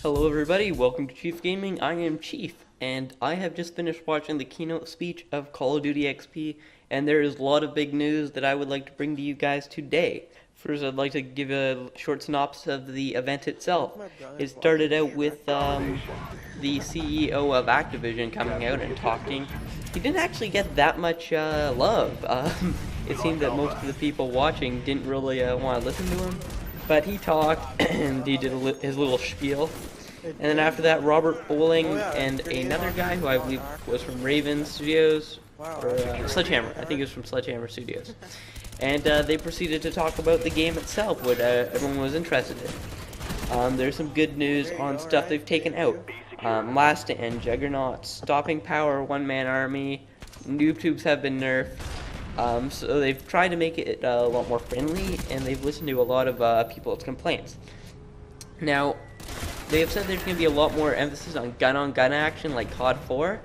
Hello everybody, welcome to Chief Gaming. I am Chief, and I have just finished watching the keynote speech of Call of Duty XP, and there is a lot of big news that I would like to bring to you guys today. First, I'd like to give a short synopsis of the event itself. It started out with the CEO of Activision coming out and talking. He didn't actually get that much love. It seemed that most of the people watching didn't really want to listen to him. But he talked, and he did his little spiel. And then after that, Robert Bowling and another guy who I believe was from Raven Studios, or Sledgehammer, I think it was from Sledgehammer Studios. And they proceeded to talk about the game itself, what everyone was interested in. There's some good news on stuff they've taken out. Last Stand, Juggernaut, Stopping Power, One Man Army, Noob Tubes have been nerfed. So they've tried to make it a lot more friendly, and they've listened to a lot of people's complaints. Now, they have said there's going to be a lot more emphasis on gun-on-gun action like COD 4.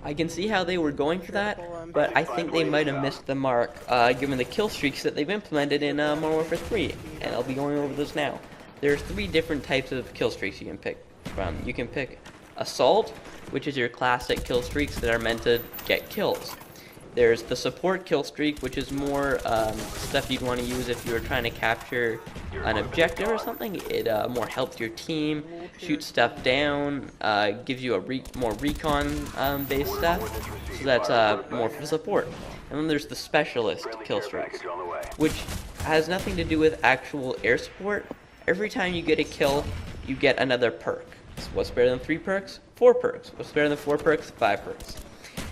I can see how they were going for that, but I think they might have missed the mark, given the kill streaks that they've implemented in Modern Warfare 3, and I'll be going over those now. There are 3 different types of kill streaks you can pick from. You can pick Assault, which is your classic kill streaks that are meant to get kills. There's the support kill streak, which is more stuff you'd want to use if you were trying to capture an objective or something. It more helps your team, shoots stuff down, gives you a more recon-based stuff, so that's more for support. And then there's the specialist kill streaks, which has nothing to do with actual air support. Every time you get a kill, you get another perk. So what's better than 3 perks? 4 perks. What's better than 4 perks? 5 perks.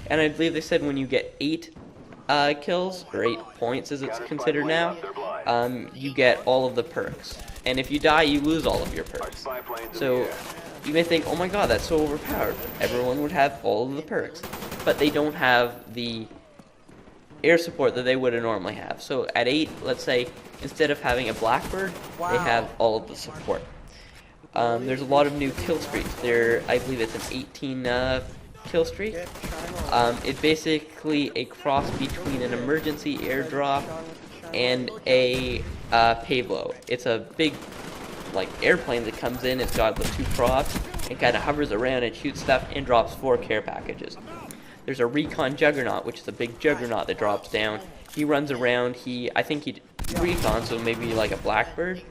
And I believe they said when you get 8 kills, or 8 points as it's considered now, you get all of the perks. And if you die, you lose all of your perks. So you may think, oh my god, that's so overpowered. Everyone would have all of the perks. But they don't have the air support that they would normally have. So at 8, let's say, instead of having a Blackbird, they have all of the support. There's a lot of new kill streaks. I believe it's an 18 kill streak. It's basically a cross between an emergency airdrop and a payload. It's a big airplane that comes in. It's got the 2 props. It kind of hovers around and shoots stuff and drops 4 care packages. There's a recon Juggernaut, which is a big Juggernaut that drops down. He runs around. I think he recon, so maybe like a Blackbird,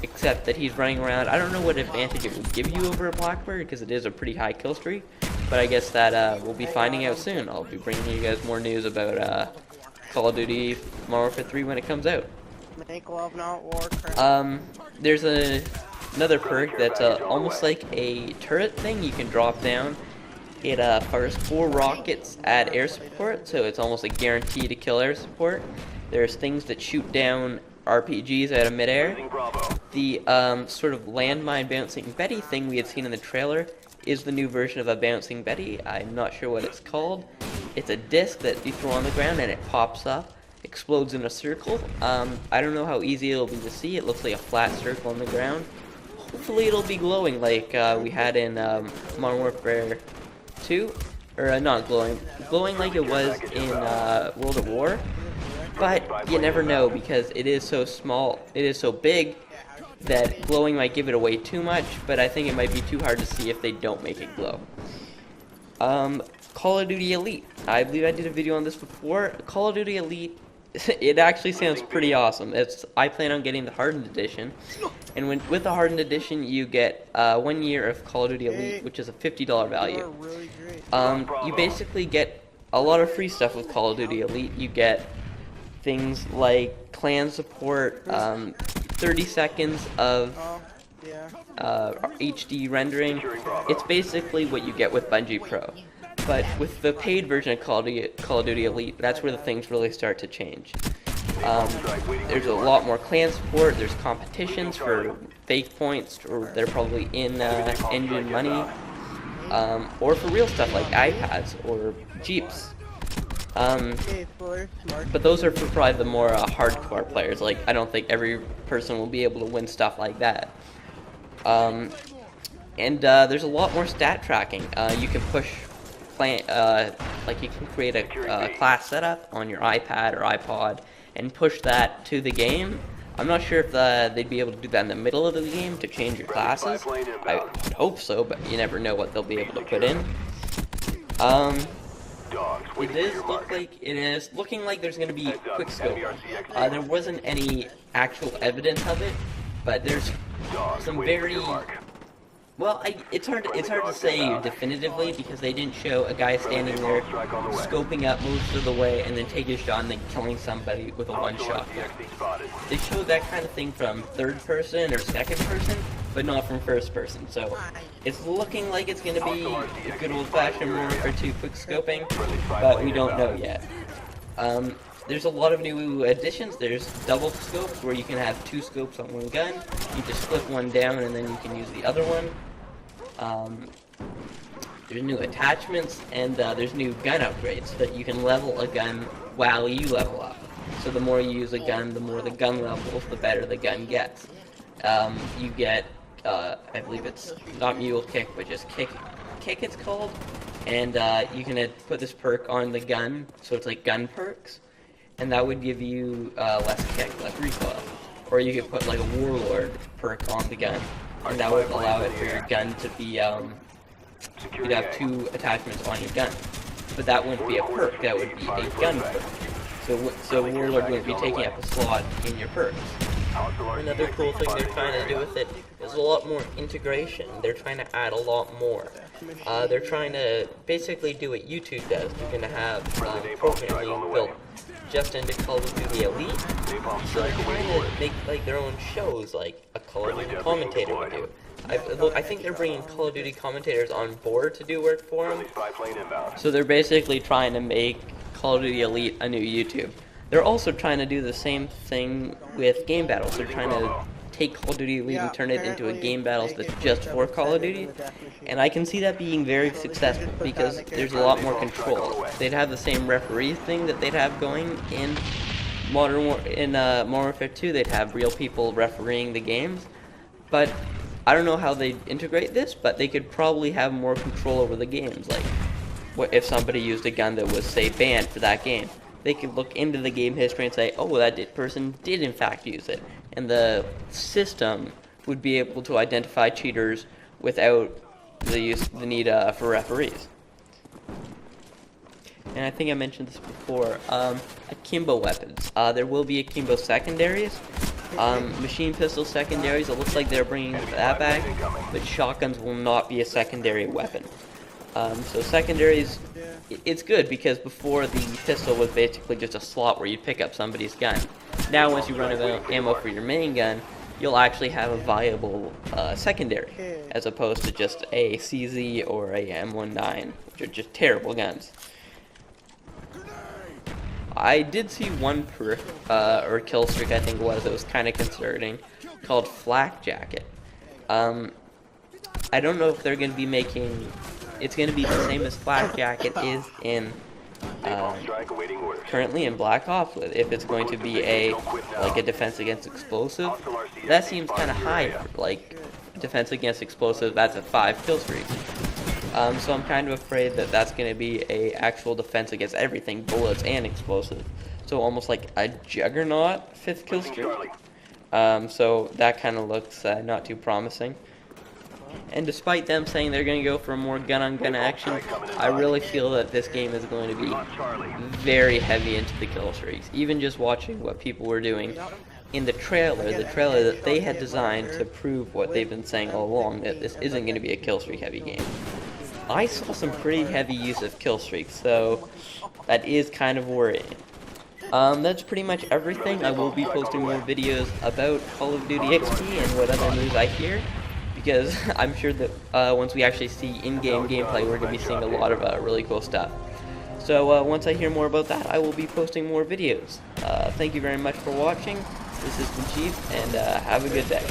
except that he's running around. I don't know what advantage it will give you over a Blackbird, because it is a pretty high kill streak. But I guess that we'll be finding out soon. I'll be bringing you guys more news about Call of Duty Modern Warfare 3 when it comes out. Make love, not war. There's another perk that's almost like a turret thing you can drop down. It fires 4 rockets at air support, so it's almost a guarantee to kill air support. There's things that shoot down RPGs out of midair. The sort of landmine bouncing Betty thing we had seen in the trailer is the new version of a bouncing Betty. I'm not sure what it's called. It's a disc that you throw on the ground and it pops up, explodes in a circle. I don't know how easy it'll be to see. It looks like a flat circle on the ground. Hopefully it'll be glowing like we had in Modern Warfare 2. Or not glowing like it was in World at War. But you never know, because it is so small, it is so big, that glowing might give it away too much, but I think it might be too hard to see if they don't make it glow. Call of Duty Elite. I believe I did a video on this before. Call of Duty Elite, it actually sounds pretty awesome. I plan on getting the Hardened Edition, and with the Hardened Edition, you get 1 year of Call of Duty Elite, which is a $50 value. You basically get a lot of free stuff with Call of Duty Elite. You get things like clan support, 30 seconds of HD rendering. It's basically what you get with Bungie Pro. But with the paid version of Call of Duty Elite, that's where the things really start to change. There's a lot more clan support. There's competitions for fake points, or they're probably in engine money, or for real stuff like iPads or Jeeps. But those are for probably the more hardcore players. Like, I don't think every person will be able to win stuff like that. There's a lot more stat tracking. You can push like you can create a class setup on your iPad or iPod and push that to the game. I'm not sure if they'd be able to do that in the middle of the game to change your classes. I would hope so, but you never know what they'll be able to put in. It is looking like there's going to be quick scope. There wasn't any actual evidence of it, but there's some very well. It's hard to say definitively because they didn't show a guy standing there scoping up most of the way and then taking a shot and then killing somebody with a one-shot. They showed that kind of thing from third person or second person, but not from first person. So it's looking like it's going to be a good old-fashioned Warfare 2 quick scoping, but we don't know yet. There's a lot of new additions. There's double scopes where you can have 2 scopes on one gun. You just flip one down and then you can use the other one. There's new attachments and there's new gun upgrades so that you can level a gun while you level up. So the more you use a gun, the more the gun levels, the better the gun gets. You get, I believe it's not mule kick, but just kick it's called. And you can put this perk on the gun, so it's like gun perks. And that would give you less kick, less recoil. Or you could put like a warlord perk on the gun, and that would allow it for your gun to be, you'd have 2 attachments on your gun. But that wouldn't be a perk, that would be a gun perk. So warlord wouldn't be taking up a slot in your perks. Another cool thing they're trying to do with it is a lot more integration. They're trying to add a lot more. They're trying to basically do what YouTube does. They're going to have programming built just into Call of Duty Elite. So they're trying to make like their own shows like a Call of Duty commentator would do. I think they're bringing Call of Duty commentators on board to do work for them. So they're basically trying to make Call of Duty Elite a new YouTube. They're also trying to do the same thing with game battles. They're trying to take Call of Duty Elite and turn it into a game battles that's just for Call of Duty. And I can see that being very successful because there's a lot more control. They'd have the same referee thing that they'd have going in Modern Warfare 2. They'd have real people refereeing the games. But I don't know how they'd integrate this, but they could probably have more control over the games. Like, what if somebody used a gun that was, say, banned for that game? They could look into the game history and say, oh, that person did in fact use it. And the system would be able to identify cheaters without the need for referees. And I think I mentioned this before, akimbo weapons. There will be akimbo secondaries. Machine pistol secondaries, it looks like they're bringing that back, but shotguns will not be a secondary weapon. So secondaries, it's good because before the pistol was basically just a slot where you pick up somebody's gun. Now once you run out of ammo for your main gun, you'll actually have a viable secondary, as opposed to just a CZ or a M19, which are just terrible guns. I did see one perk, or kill streak I think it was kind of concerning, called Flak Jacket. I don't know if they're going to be making... It's going to be the same as Flak Jacket is in currently in Black Ops. If it's going to be like a defense against explosive, that seems kind of high. Like defense against explosive, that's a 5 kill streak. So I'm kind of afraid that that's going to be a actual defense against everything, bullets and explosive. So almost like a Juggernaut 5th kill streak. So that kind of looks not too promising. And despite them saying they're going to go for more gun-on-gun action, I really feel that this game is going to be very heavy into the kill streaks. Even just watching what people were doing in the trailer that they had designed to prove what they've been saying all along, that this isn't going to be a kill streak heavy game. I saw some pretty heavy use of kill streaks, so that is kind of worrying. That's pretty much everything. I will be posting more videos about Call of Duty XP and what other news I hear, because I'm sure that once we actually see in-game gameplay, we're going to be seeing a lot of really cool stuff. So once I hear more about that, I will be posting more videos. Thank you very much for watching. This is the Chief, and have a good day.